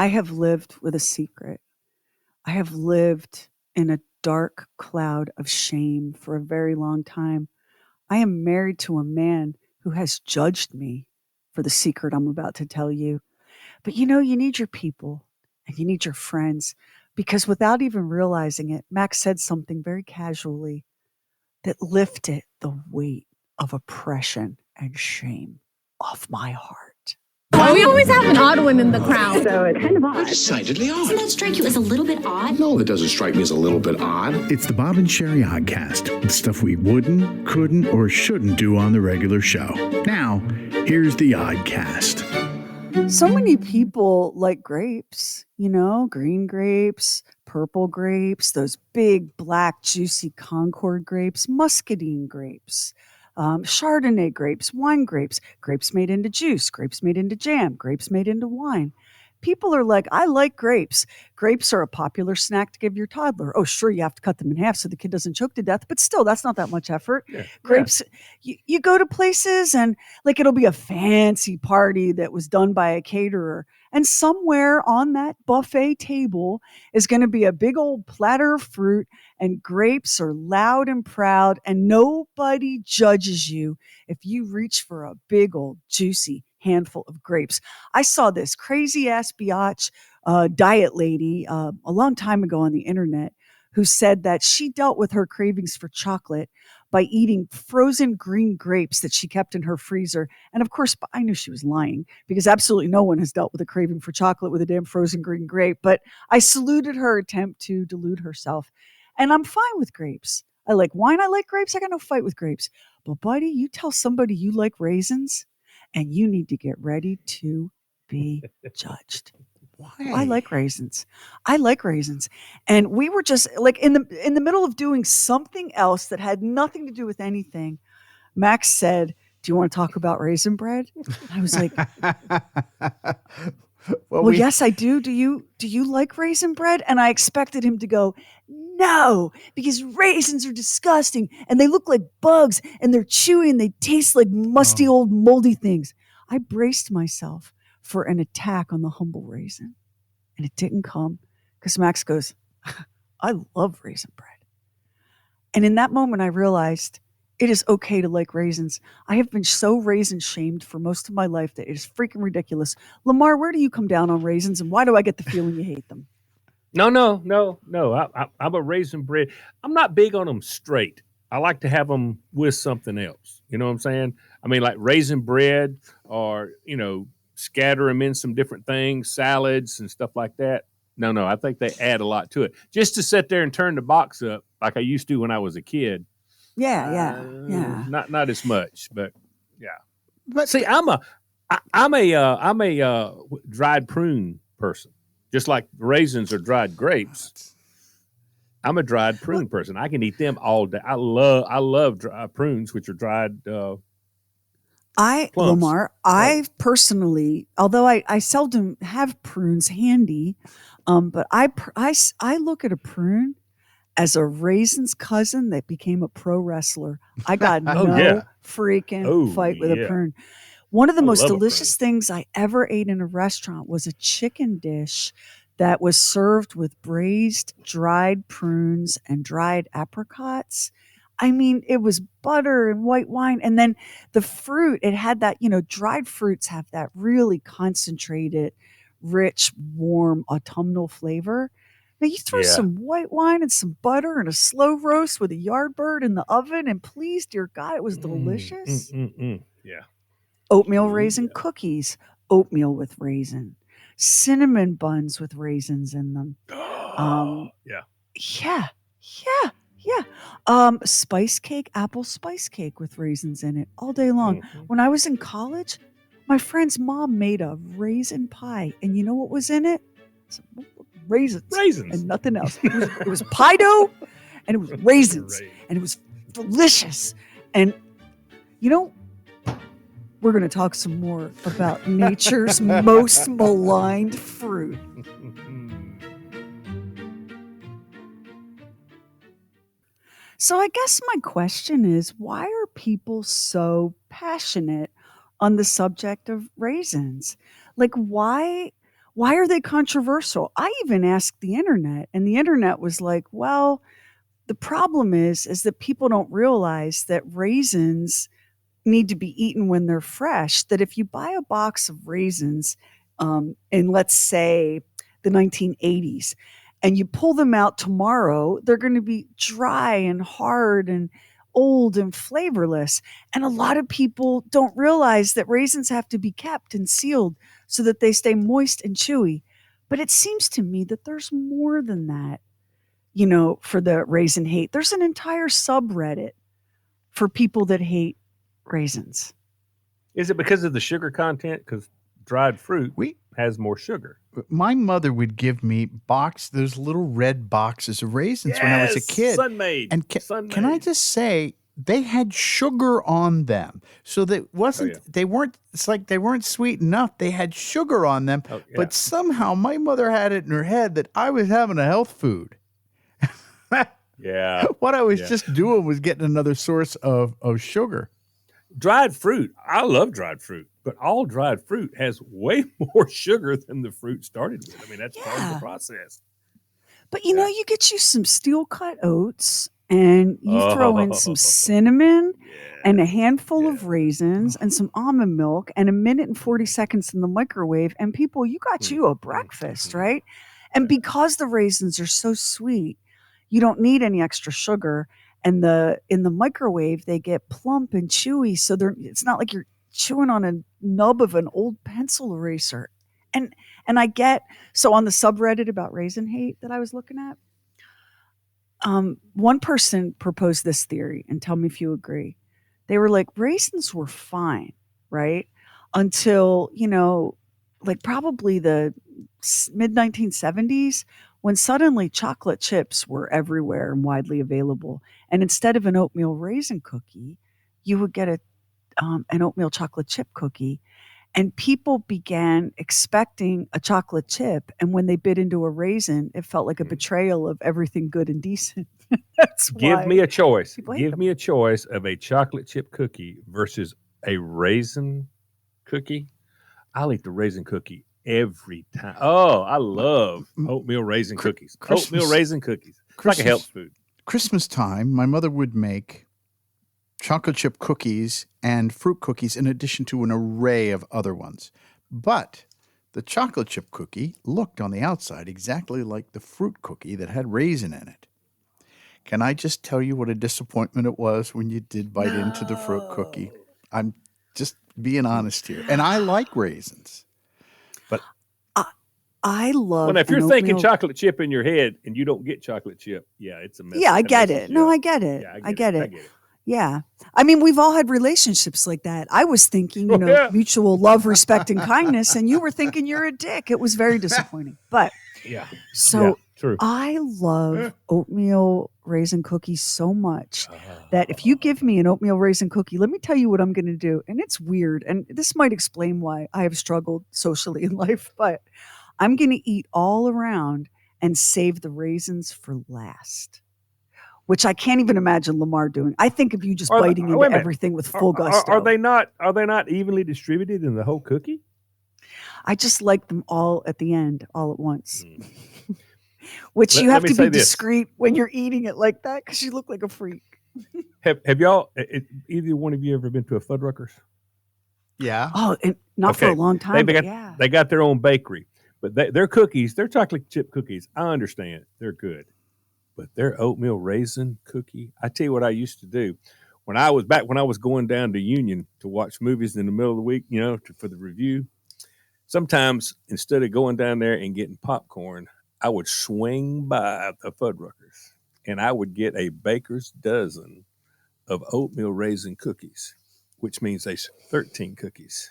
I have lived with a secret. I have lived in a dark cloud of shame for a very long time. I am married to a man who has judged me for the secret I'm about to tell you. But you need your people and you need your friends because without even realizing it, Max said something very casually that lifted the weight of oppression and shame off my heart. Why we always have an odd one in the crowd? So it's kind of odd. Decidedly odd. Doesn't that strike you as a little bit odd? No, it doesn't strike me as a little bit odd. It's the Bob and Sheri Oddcast, the stuff we wouldn't, couldn't, or shouldn't do on the regular show. Now, here's the Oddcast. So many people like grapes, green grapes, purple grapes, those big, black, juicy Concord grapes, muscadine grapes, Chardonnay grapes, wine grapes, grapes made into juice, grapes made into jam, grapes made into wine. People are like, I like grapes. Grapes are a popular snack to give your toddler. Oh, sure, you have to cut them in half so the kid doesn't choke to death, but still, that's not that much effort. Yeah. Grapes, you go to places and like it'll be a fancy party that was done by a caterer. And somewhere on that buffet table is going to be a big old platter of fruit, and grapes are loud and proud, and nobody judges you if you reach for a big old juicy handful of grapes. I saw this crazy ass biatch diet lady a long time ago on the internet who said that she dealt with her cravings for chocolate by eating frozen green grapes that she kept in her freezer. And of course, I knew she was lying because absolutely no one has dealt with a craving for chocolate with a damn frozen green grape. But I saluted her attempt to delude herself. And I'm fine with grapes. I like wine. I like grapes. I got no fight with grapes. But buddy, you tell somebody you like raisins and you need to get ready to be judged. Why? I like raisins. And we were just like in the middle of doing something else that had nothing to do with anything. Max said, "Do you want to talk about raisin bread?" I was like, well, yes, I do. Do you like raisin bread? And I expected him to go, no, because raisins are disgusting and they look like bugs and they're chewy and they taste like musty old moldy things. I braced myself for an attack on the humble raisin, and it didn't come because Max goes, I love raisin bread. And in that moment, I realized it is okay to like raisins. I have been so raisin shamed for most of my life that it is freaking ridiculous. Lamar, where do you come down on raisins, and why do I get the feeling you hate them? No. I'm a raisin bread. I'm not big on them straight. I like to have them with something else. You know what I'm saying? I mean, like raisin bread or, scatter them in some different things, salads and stuff like that. No, I think they add a lot to it. Just to sit there and turn the box up like I used to when I was a kid. Yeah. Not as much, but yeah. But see, I'm a dried prune person. Just like raisins are dried grapes, I'm a dried prune person. I can eat them all day. I love dry prunes, which are dried plums. Lamar, I personally, although I seldom have prunes handy, but I look at a prune as a raisin's cousin that became a pro wrestler. I got freaking fight with a prune. One of the most delicious things I ever ate in a restaurant was a chicken dish that was served with braised dried prunes and dried apricots. I mean, it was butter and white wine. And then the fruit, it had that, dried fruits have that really concentrated, rich, warm, autumnal flavor. Now you throw some white wine and some butter and a slow roast with a yard bird in the oven, and please, dear God, it was delicious. Yeah. Oatmeal raisin cookies, oatmeal with raisin, cinnamon buns with raisins in them. Yeah. Spice cake, apple spice cake with raisins in it all day long. Mm-hmm. When I was in college, my friend's mom made a raisin pie, and you know what was in it? Some raisins and nothing else. It was pie dough, and it was raisins, and it was delicious. And we're going to talk some more about nature's most maligned fruit. So I guess my question is, why are people so passionate on the subject of raisins? Like, why Why are they controversial? I even asked the internet, and the internet was like, well, the problem is that people don't realize that raisins need to be eaten when they're fresh. That if you buy a box of raisins in, let's say, the 1980s, and you pull them out tomorrow, they're going to be dry and hard and old and flavorless. And a lot of people don't realize that raisins have to be kept and sealed so that they stay moist and chewy. But it seems to me that there's more than that, for the raisin hate. There's an entire subreddit for people that hate raisins. Is it because of the sugar content? Because dried fruit has more sugar. My mother would give me those little red boxes of raisins when I was a kid. Sun-made. And can I just say, they had sugar on them. So that wasn't, they weren't, it's like they weren't sweet enough. They had sugar on them. Oh, yeah. But somehow my mother had it in her head that I was having a health food. Yeah. What I was just doing was getting another source of sugar. Dried fruit. I love dried fruit, but all dried fruit has way more sugar than the fruit started with. I mean, that's part of the process. But you get you some steel cut oats, and you throw in some cinnamon and a handful of raisins and some almond milk and 1 minute and 40 seconds in the microwave. And people, you got you a breakfast, right? And because the raisins are so sweet, you don't need any extra sugar. And in the microwave, they get plump and chewy. So it's not like you're chewing on a nub of an old pencil eraser. And I get, so on the subreddit about raisin hate that I was looking at, one person proposed this theory, and tell me if you agree. They were like, raisins were fine, right? Until, like probably the mid 1970s, when suddenly chocolate chips were everywhere and widely available. And instead of an oatmeal raisin cookie, you would get an oatmeal chocolate chip cookie. And people began expecting a chocolate chip. And when they bit into a raisin, it felt like a betrayal of everything good and decent. That's Give me a choice. Give me a choice of a chocolate chip cookie versus a raisin cookie. I'll eat the raisin cookie every time. Oh, I love oatmeal raisin cookies. Oatmeal raisin cookies. It's like a health food. Christmas time, my mother would make chocolate chip cookies and fruit cookies in addition to an array of other ones. But the chocolate chip cookie looked on the outside exactly like the fruit cookie that had raisin in it. Can I just tell you what a disappointment it was when you did bite into the fruit cookie? I'm just being honest here. And I like raisins. But I love. Well, if you're thinking chocolate chip in your head and you don't get chocolate chip, it's a mess. Yeah, I get it. No, I get it. Yeah, I get it. Yeah. I mean, we've all had relationships like that. I was thinking, mutual love, respect, and kindness, and you were thinking you're a dick. It was very disappointing. But true. I love oatmeal raisin cookies so much that if you give me an oatmeal raisin cookie, let me tell you what I'm going to do. And it's weird. And this might explain why I have struggled socially in life, but I'm going to eat all around and save the raisins for last, which I can't even imagine Lamar doing. I think of you just biting into everything with full gusto. Are they not evenly distributed in the whole cookie? I just like them all at the end, all at once. Which you have to be discreet when you're eating it like that because you look like a freak. Have y'all, either one of you ever been to a Fuddruckers? Yeah. Oh, and not for a long time. They got their own bakery, but their cookies, their chocolate chip cookies, I understand they're good, but their oatmeal raisin cookie, I tell you what I used to do when I was going down to Union to watch movies in the middle of the week, for the review. Sometimes instead of going down there and getting popcorn, I would swing by the Fuddruckers and I would get a baker's dozen of oatmeal raisin cookies, which means there's 13 cookies.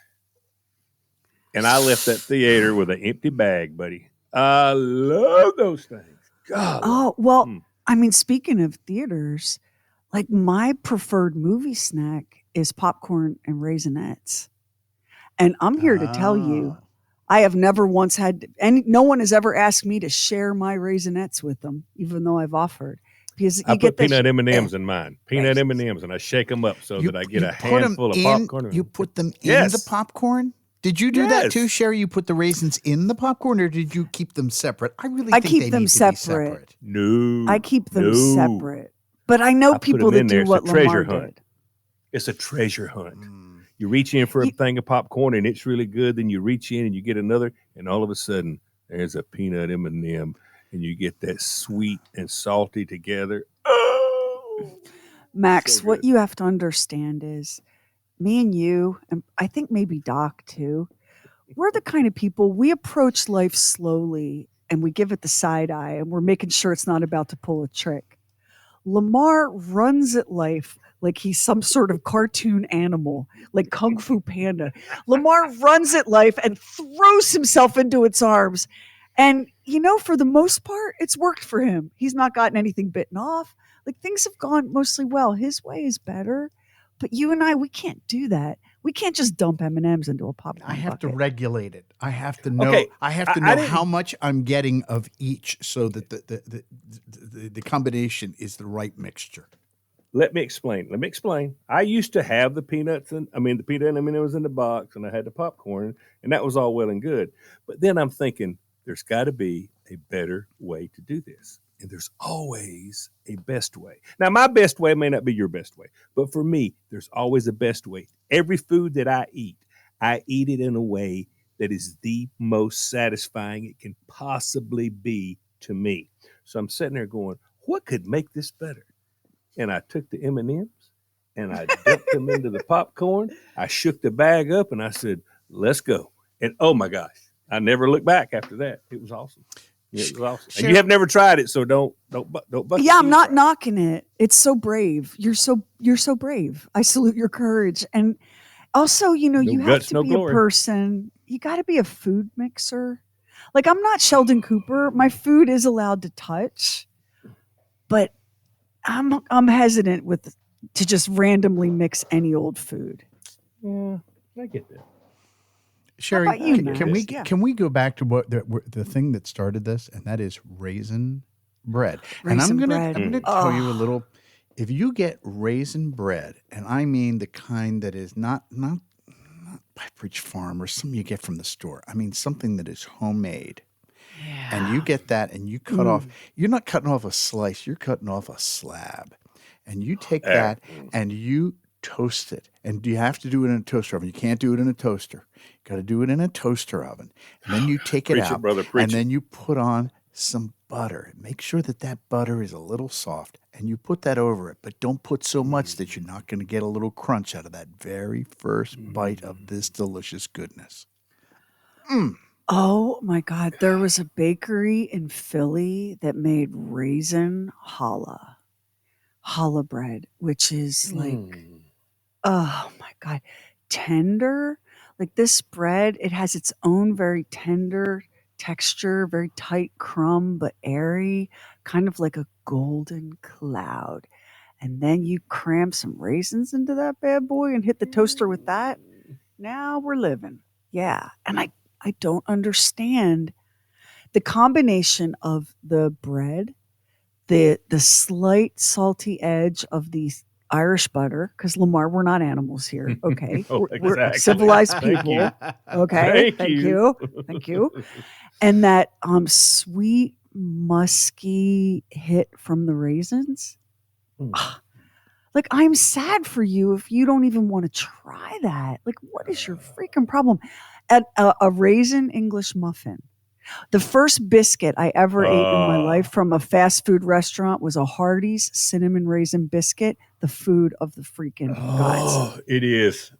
And I left that theater with an empty bag, buddy. I love those things. God. Oh, well, I mean, speaking of theaters, like my preferred movie snack is popcorn and Raisinets. And I'm here to tell you, I have never once had no one has ever asked me to share my Raisinets with them, even though I've offered. Because I put peanut M&Ms in mine. Peanut M&Ms, and I shake them up so that I get a handful of popcorn. You put them in the popcorn? Did you do that Yes. too, Sherry? You put the raisins in the popcorn, or did you keep them separate? I really I think keep they them need to be separate. separate. No. I keep them no. separate. But I know I put people them that in there. do It's what a treasure Lamar hunt. did. It's a treasure hunt. You reach in for a You- thing of popcorn and it's really good. Then you reach in and you get another, and all of a sudden there's a peanut M&M, and you get that sweet and salty together. Oh, Max, so what good. you have to understand is me and you, and I think maybe Doc too, we're the kind of people, we approach life slowly and we give it the side eye and we're making sure it's not about to pull a trick. Lamar runs at life like he's some sort of cartoon animal, like Kung Fu Panda. Lamar runs at life and throws himself into its arms. And, for the most part, it's worked for him. He's not gotten anything bitten off. Like things have gone mostly well. His way is better. But you and I, we can't do that. We can't just dump M&Ms into a popcorn I have to bucket. regulate it. I have to know. Okay, I have to I know how didn't- much I'm getting of each, so that the combination is the right mixture. Let me explain. I used to have the peanuts and the peanut M&Ms in the box, and I had the popcorn, and that was all well and good. But then I'm thinking there's got to be a better way to do this, and there's always a best way. Now, my best way may not be your best way, but for me, there's always a best way. Every food that I eat it in a way that is the most satisfying it can possibly be to me. So I'm sitting there going, what could make this better? And I took the M&Ms and I dumped them into the popcorn. I shook the bag up and I said, let's go. And oh my gosh, I never looked back after that. It was awesome. Yeah, it was awesome. And you have never tried it, so don't buck Yeah, it. I'm not knocking it. It's so brave. You're so brave. I salute your courage. And also, you have guts, to no be glory. a person. You got to be a food mixer. Like I'm not Sheldon Cooper. My food is allowed to touch, but I'm hesitant to just randomly mix any old food. Yeah, I get that. Sherry, about you, can we Max? Yeah. can we go back to what the thing that started this, and that is raisin bread. And I'm Raisin gonna bread. tell you a little. If you get raisin bread, and I mean the kind that is not Pepperidge Farm or something you get from the store. I mean something that is homemade. And you get that, and you cut off. You're not cutting off a slice. You're cutting off a slab, and you take that and you toast it. And you have to do it in a toaster oven. You can't do it in a toaster. You got to do it in a toaster oven. And then you take it Preach it, out, brother, preach and it. then you put on some butter. Make sure that butter is a little soft, and you put that over it. But don't put so much that you're not going to get a little crunch out of that very first bite of this delicious goodness. Oh my God. There was a bakery in Philly that made raisin challah bread, which is like, oh my God, tender. Like this bread, it has its own very tender texture, very tight crumb, but airy, kind of like a golden cloud. And then you cram some raisins into that bad boy and hit the toaster with that. Now we're living. Yeah. And I don't understand the combination of the bread, the slight salty edge of the Irish butter, because Lamar, we're not animals here. Okay. Oh, We're exactly. civilized Thank people. you. Okay. Thank you. Thank you. And that sweet, musky hit from the raisins. Like, I'm sad for you if you don't even want to try that. Like, what is your freaking problem? At a raisin English muffin. The first biscuit I ever ate in my life from a fast food restaurant was a Hardee's cinnamon raisin Biscuit, the food of the freaking gods. Oh, it is.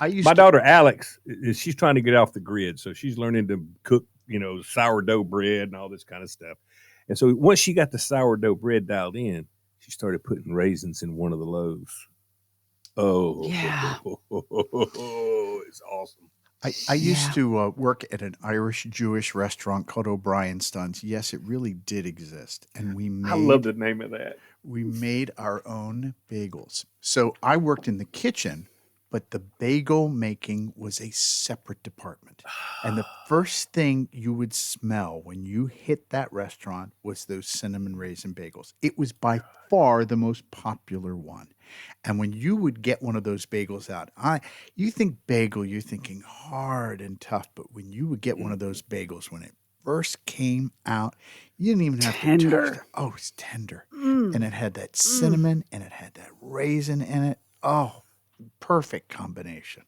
I used My to, daughter Alex, she's trying to get off the grid, so she's learning to cook, sourdough bread and all this kind of stuff. And so once she got the sourdough bread dialed in, she started putting raisins in one of the loaves. Oh, Yeah. it's awesome. I used to work at an Irish Jewish restaurant called O'Brien's Sons. Yes, it really did exist, and I love the name of that. we made our own bagels. So I worked in the kitchen, but the bagel making was a separate department. And the first thing you would smell when you hit that restaurant was those cinnamon raisin bagels. It was by far the most popular one. And when you would get one of those bagels out, you think bagel, you're thinking hard and tough, but when you would get one of those bagels when it first came out, you didn't even have to touch it. Oh, it was tender. And it had that cinnamon and it had that raisin in it. Oh, perfect combination.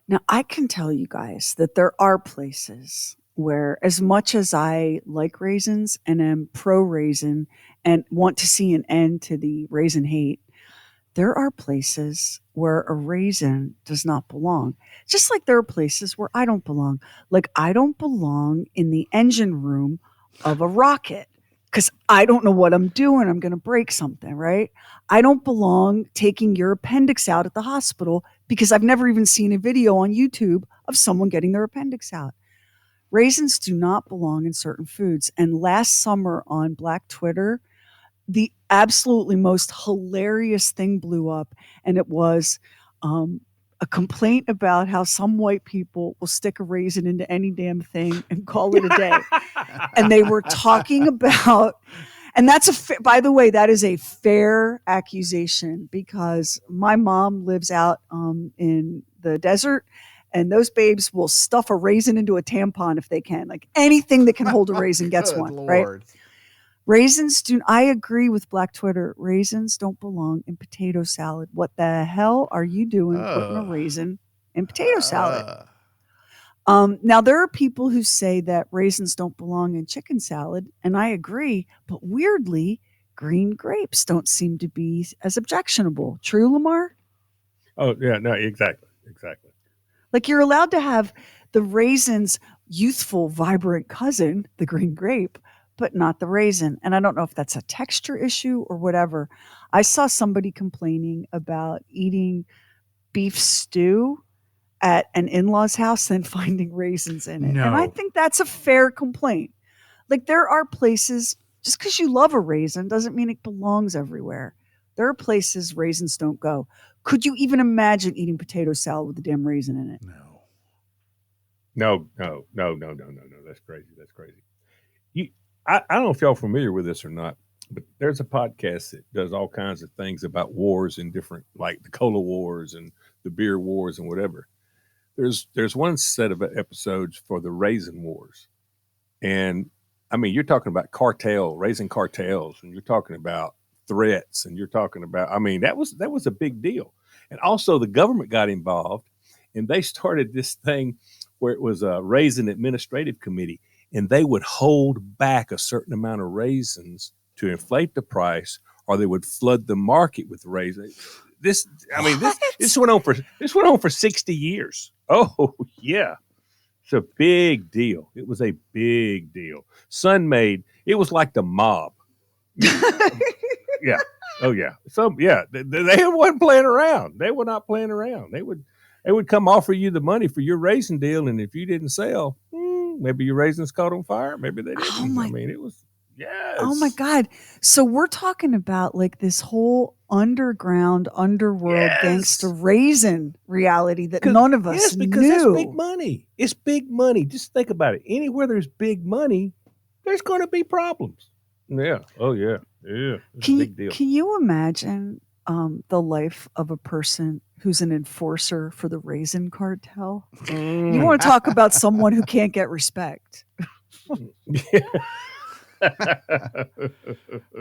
Now, I can tell you guys that there are places where, as much as I like raisins and am pro raisin and want to see an end to the raisin hate, there are places where a raisin does not belong. Just like there are places where I don't belong. Like, I don't belong in the engine room of a rocket because I don't know what I'm doing. I'm going to break something, right? I don't belong taking your appendix out at the hospital because I've never even seen a video on YouTube of someone getting their appendix out. Raisins do not belong in certain foods. And last summer on Black Twitter, the absolutely most hilarious thing blew up, and it was a complaint about how some white people will stick a raisin into any damn thing and call it a day. And they were talking about, and by the way, that is a fair accusation because my mom lives out in the desert, and those babes will stuff a raisin into a tampon if they can. Like anything that can hold a raisin gets one, Lord. right? Raisins I agree with Black Twitter. Raisins don't belong in potato salad. What the hell are you doing putting a raisin in potato salad? Now, there are people who say that raisins don't belong in chicken salad, and I agree. But weirdly, green grapes don't seem to be as objectionable. True, Lamar? Oh, yeah, no, exactly. Like you're allowed to have the raisin's youthful, vibrant cousin, the green grape, but not the raisin. And I don't know if that's a texture issue or whatever. I saw somebody complaining about eating beef stew at an in-law's house and finding raisins in it. No. And I think that's a fair complaint. Like there are places, just because you love a raisin doesn't mean it belongs everywhere. There are places raisins don't go. Could you even imagine eating potato salad with a damn raisin in it? No. That's crazy. I don't know if y'all are familiar with this or not, but there's a podcast that does all kinds of things about wars and different, like the cola wars and the beer wars and whatever. There's one set of episodes for the raisin wars. And I mean, you're talking about raisin cartels, and you're talking about threats, and you're talking about, I mean, that was a big deal. And also the government got involved, and they started this thing where it was a raisin administrative committee, and they would hold back a certain amount of raisins to inflate the price, or they would flood the market with raisins. This went on for 60 years. Oh yeah. It's a big deal. It was a big deal. Sun-Maid, it was like the mob. Yeah. Oh yeah. So yeah, they weren't playing around. They were not playing around. They would come offer you the money for your raisin deal, and if you didn't sell, maybe your raisins caught on fire. Maybe they didn't. I mean, it was yes. Oh my God. So we're talking about like this whole underworld gangster raisin reality that none of us knew. Because that's big money. It's big money. Just think about it. Anywhere there's big money, there's going to be problems. Yeah. Oh yeah. Yeah. It's a big deal. Can you imagine the life of a person who's an enforcer for the raisin cartel? You want to talk about someone who can't get respect. What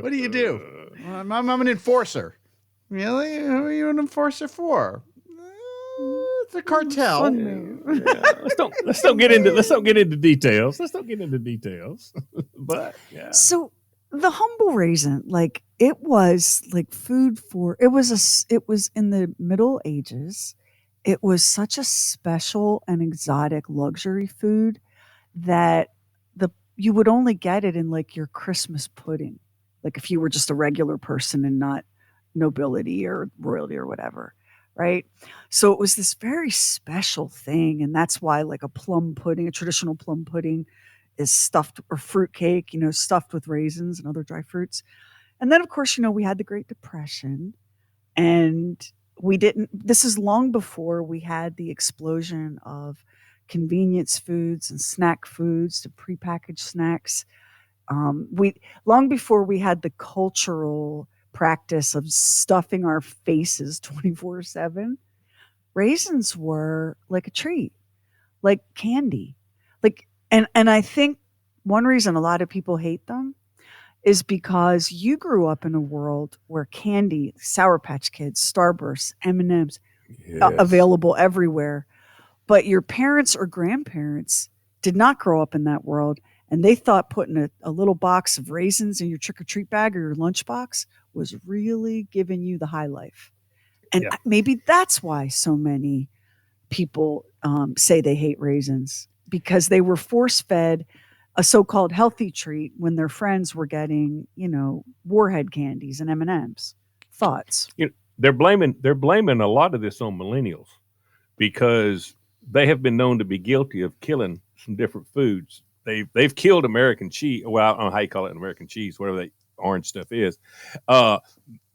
do you do? I'm an enforcer. Really? Who are you an enforcer for? It's a cartel. Yeah. Let's don't get into details. But yeah. So the humble raisin, like it was like food for it was in the Middle Ages. It was such a special and exotic luxury food that you would only get it in like your Christmas pudding. Like if you were just a regular person and not nobility or royalty or whatever. Right. So it was this very special thing. And that's why like a traditional plum pudding is stuffed, or fruit cake, stuffed with raisins and other dry fruits. And then of course, we had the Great Depression, and we didn't. This is long before we had the explosion of convenience foods and snack foods to prepackaged snacks. We long before we had the cultural practice of stuffing our faces 24/7. Raisins were like a treat, like candy. Like and I think one reason a lot of people hate them is because you grew up in a world where candy, Sour Patch Kids, Starburst, M&Ms Yes. available everywhere, but your parents or grandparents did not grow up in that world, and they thought putting a little box of raisins in your trick or treat bag or your lunchbox was really giving you the high life. And Yeah. maybe that's why so many people say they hate raisins, because they were force fed a so-called healthy treat when their friends were getting, warhead candies and M&Ms. Thoughts? They're blaming a lot of this on millennials because they have been known to be guilty of killing some different foods. They've killed American cheese. Well, I don't know how you call it, American cheese, whatever that orange stuff is. Uh,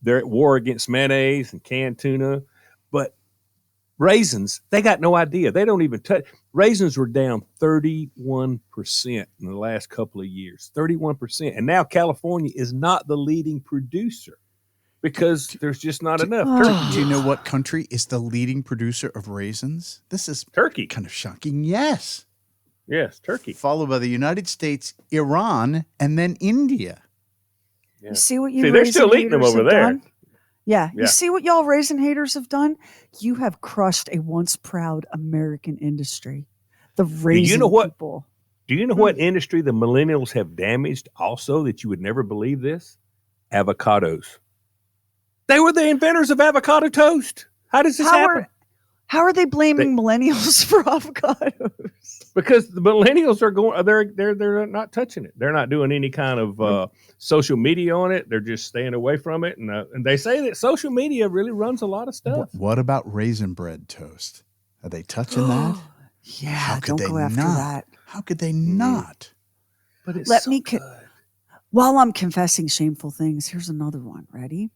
they're at war against mayonnaise and canned tuna, but raisins, they got no idea. They don't even touch. Raisins were down 31% in the last couple of years. 31%, and now California is not the leading producer because there's just not enough. Do you know what country is the leading producer of raisins? This is Turkey. kind of shocking. Yes. Yes, Turkey. Followed by the United States, Iran, and then India. Yeah. You see what you See, they're raisin still eating them haters over have there. done? Yeah. Yeah. You see what y'all raisin haters have done? You have crushed a once proud American industry. The raisin know what? people. Do you know what industry the millennials have damaged also that you would never believe this? Avocados. They were the inventors of avocado toast. How does this happen? How are they blaming millennials for avocados? Because the millennials are going, they're not touching it. They're not doing any kind of social media on it. They're just staying away from it. And they say that social media really runs a lot of stuff. What about raisin bread toast? Are they touching that? Yeah, How could don't they go after not? that. How could they not? But it's Let so me good. While I'm confessing shameful things, here's another one. Ready?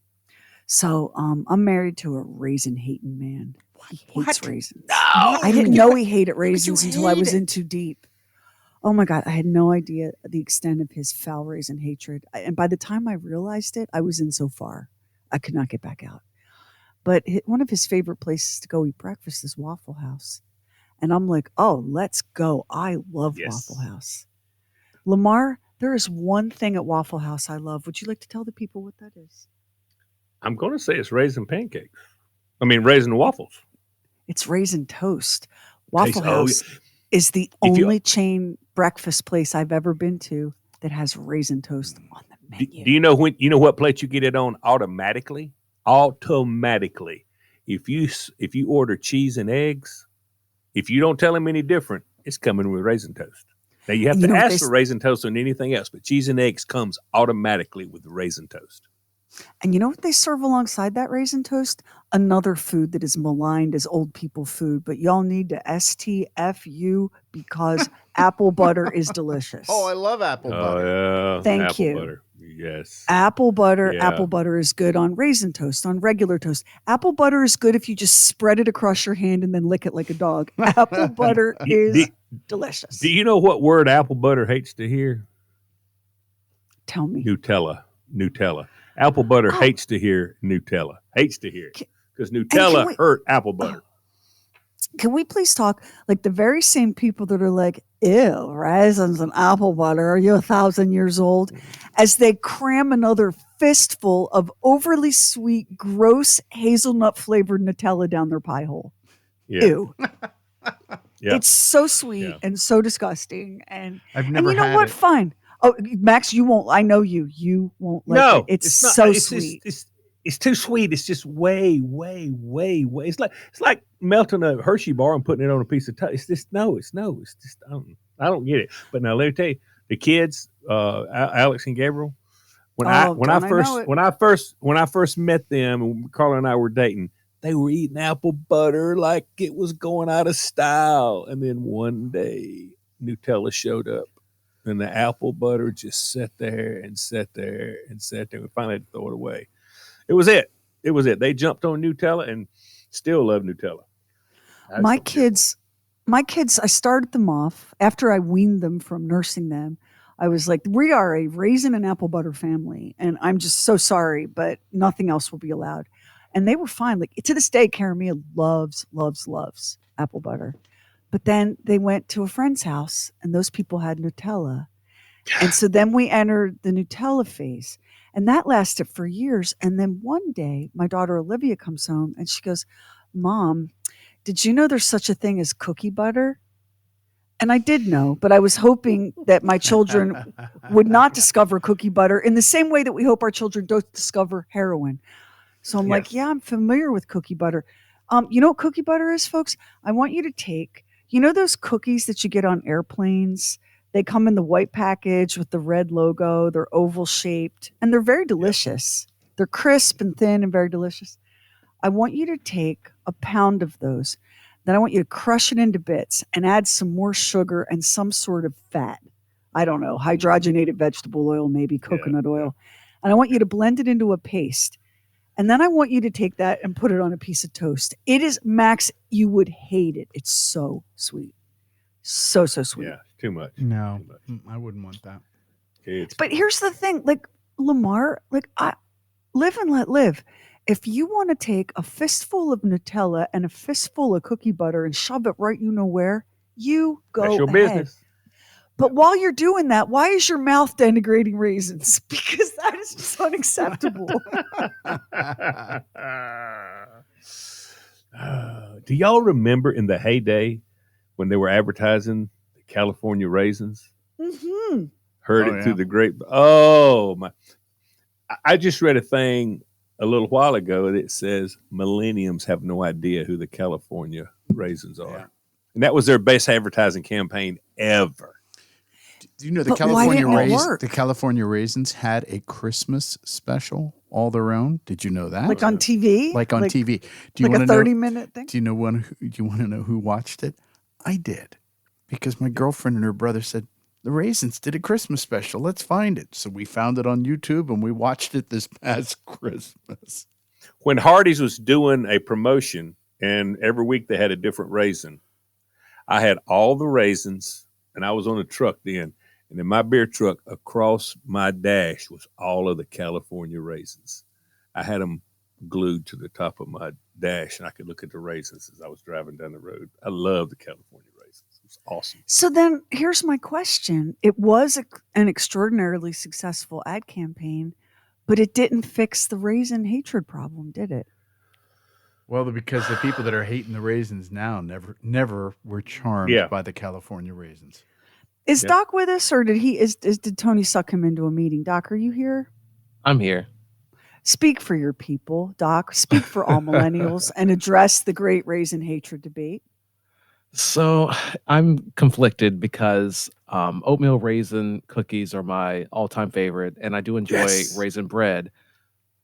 So I'm married to a raisin hating man. He hates raisins. I didn't know he hated raisins until I was in too deep. Oh my God, I had no idea the extent of his foul raisin hatred. And by the time I realized it, I was in so far, I could not get back out. But one of his favorite places to go eat breakfast is Waffle House. And I'm like, oh, let's go. I love Waffle House. Lamar, there is one thing at Waffle House I love. Would you like to tell the people what that is? I'm going to say it's raisin pancakes. Raisin waffles. It's raisin toast. Waffle Taste- oh, House is the If you- only chain breakfast place I've ever been to that has raisin toast on the menu. Do you know what plate you get it on automatically? Automatically. If you order cheese and eggs, if you don't tell them any different, it's coming with raisin toast. Now you have And you to know what ask for raisin toast on anything else, but cheese and eggs comes automatically with the raisin toast. And you know what they serve alongside that raisin toast? Another food that is maligned as old people food, but y'all need to STFU because apple butter is delicious. Oh, I love apple butter. Oh yeah, Thank apple you. butter. Yes. Apple butter. Yeah. Apple butter is good on raisin toast, on regular toast. Apple butter is good if you just spread it across your hand and then lick it like a dog. Apple butter is delicious. Do you know what word apple butter hates to hear? Tell me. Nutella. Apple butter hates to hear Nutella. Hates to hear it because Nutella hurt apple butter. Can we please talk like the very same people that are like, ew, raisins and apple butter, are you 1,000 years old? As they cram another fistful of overly sweet, gross hazelnut flavored Nutella down their pie hole. Yeah. Ew. Yeah. It's so sweet and so disgusting. And I've never you know had what? it. Fine. Oh, Max, you won't. I know you. You won't like No, it. It's not. so It's sweet. It's too sweet. It's just way. It's like melting a Hershey bar and putting it on a piece of toast. It's just no. It's just I don't get it. But now let me tell you, the kids, Alex and Gabriel, when I first met them, and Carla and I were dating, they were eating apple butter like it was going out of style. And then one day, Nutella showed up. And the apple butter just sat there. We finally had to throw it away. It was it. it was it. They jumped on Nutella and still love Nutella. My kids, I started them off after I weaned them from nursing them. I was like, we are a raisin and apple butter family. And I'm just so sorry, but nothing else will be allowed. And they were fine. Like to this day, Caramia loves apple butter. But then they went to a friend's house and those people had Nutella. And so then we entered the Nutella phase. And that lasted for years. And then one day, my daughter Olivia comes home and she goes, Mom, did you know there's such a thing as cookie butter? And I did know, but I was hoping that my children would not discover cookie butter in the same way that we hope our children don't discover heroin. So I'm like, yeah, I'm familiar with cookie butter. You know what cookie butter is, folks? I want you to take, you know those cookies that you get on airplanes? They come in the white package with the red logo. They're oval shaped and they're very delicious. They're crisp and thin and very delicious. I want you to take a pound of those. Then I want you to crush it into bits and add some more sugar and some sort of fat. I don't know, hydrogenated vegetable oil, maybe coconut oil. And I want you to blend it into a paste. And then I want you to take that and put it on a piece of toast. It is, Max, you would hate it. It's so sweet. So sweet. Yeah, too much. No, I wouldn't want that. But here's the thing, like Lamar, I live and let live. If you want to take a fistful of Nutella and a fistful of cookie butter and shove it right you know where, you go That's your ahead. business. But while you're doing that, why is your mouth denigrating raisins? Because that is just unacceptable. Do y'all remember in the heyday when they were advertising the California raisins? Mm-hmm. Heard it through the grape. Oh my! I just read a thing a little while ago that says millenniums have no idea who the California raisins are, and that was their best advertising campaign ever. Do you know But why didn't it work? The California raisins had a Christmas special all their own? Did you know that? Like on TV? Like on TV. Do you like want a to 30-minute thing? Do you want to know who watched it? I did, because my girlfriend and her brother said the raisins did a Christmas special. Let's find it. So we found it on YouTube and we watched it this past Christmas. When Hardee's was doing a promotion, and every week they had a different raisin, I had all the raisins, and I was on a truck then. And in my beer truck, across my dash was all of the California raisins. I had them glued to the top of my dash, and I could look at the raisins as I was driving down the road. I love the California raisins. It was awesome. So then here's my question. It was an extraordinarily successful ad campaign, but it didn't fix the raisin hatred problem, did it? Well, because the people that are hating the raisins now never were charmed by the California raisins. Is Doc with us, or did Tony suck him into a meeting? Doc, are you here? I'm here. Speak for your people, Doc. Speak for all millennials and address the great raisin hatred debate. So I'm conflicted because oatmeal raisin cookies are my all-time favorite, and I do enjoy raisin bread.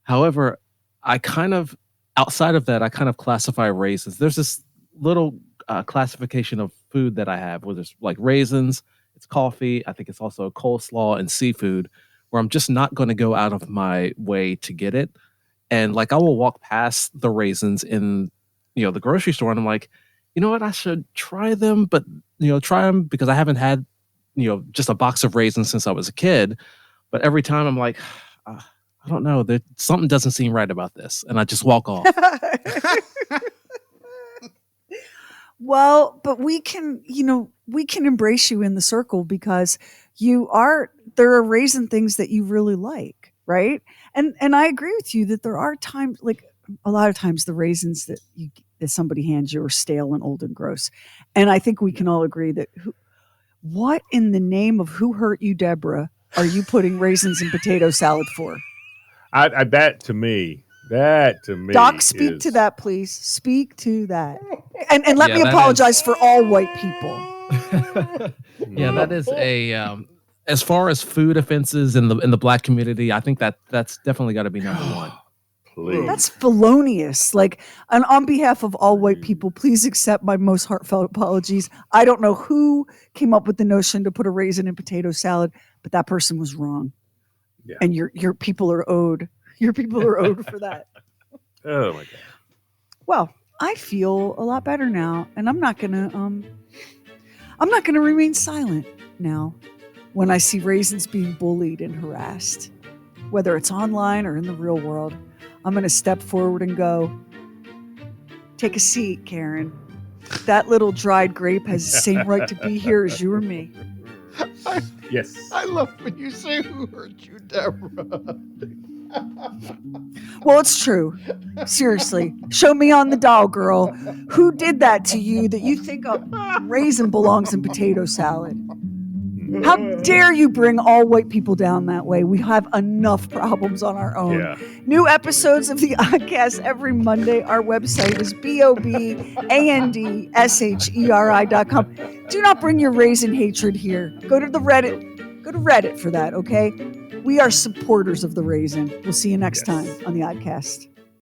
However, outside of that, I kind of classify raisins. There's this little classification of food that I have where there's like raisins, it's coffee, I think it's also coleslaw and seafood, where I'm just not going to go out of my way to get it. And like I will walk past the raisins in the grocery store and I'm like, you know what, I should try them, but try them because I haven't had just a box of raisins since I was a kid. But every time I'm like, I don't know, something doesn't seem right about this, and I just walk off. Well, but we can embrace you in the circle because there are raisin things that you really like, right? And I agree with you that there are times, like a lot of times the raisins that somebody hands you are stale and old and gross. And I think we can all agree that what in the name of who hurt you, Deborah, are you putting raisins in potato salad for? That to me. Doc, speak to that, please. Speak to that. And let me apologize for all white people. Yeah, that is as far as food offenses in the black community, I think that's definitely got to be number one. Please. That's felonious. And on behalf of all white people, please accept my most heartfelt apologies. I don't know who came up with the notion to put a raisin in potato salad, but that person was wrong. Yeah. And your people are owed. Your people are owed for that. Oh my god. Well, I feel a lot better now, and I'm not gonna remain silent now when I see raisins being bullied and harassed, whether it's online or in the real world. I'm gonna step forward and go, take a seat, Karen. That little dried grape has the same right to be here as you or me. Yes. I love when you say who hurt you, Deborah. Well, it's true. Seriously. Show me on the doll, girl. Who did that to you that you think a raisin belongs in potato salad? How dare you bring all white people down that way? We have enough problems on our own. Yeah. New episodes of the Oddcast every Monday. Our website is BOBANDSHERI.com. Do not bring your raisin hatred here. Go to the Reddit. Go to Reddit for that, okay? We are supporters of the raisin. We'll see you next time on the Oddcast.